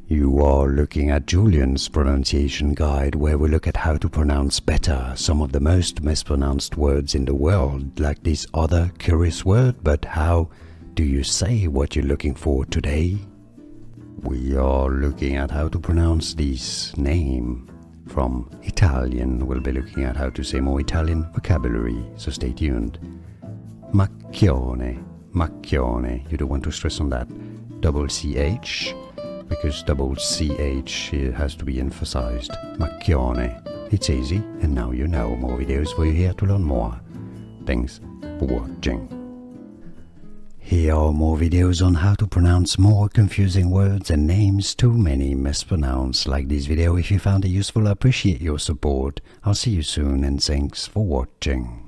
You are looking at Julian's pronunciation guide, where we look at how to pronounce better some of the most mispronounced words in the world, like this other curious word. But how do you say what you're looking for today? We are looking at how to pronounce this name. From Italian, we'll be looking at how to say more Italian vocabulary, so stay tuned. Macchione, macchione, you don't want to stress on that double CH, because double CH has to be emphasized. Macchione. It's easy, and now you know. More videos for you here to learn more. Thanks for watching. Here are more videos on how to pronounce more confusing words and names too many mispronounced. Like this video if you found it useful. I appreciate your support. I'll see you soon, and thanks for watching.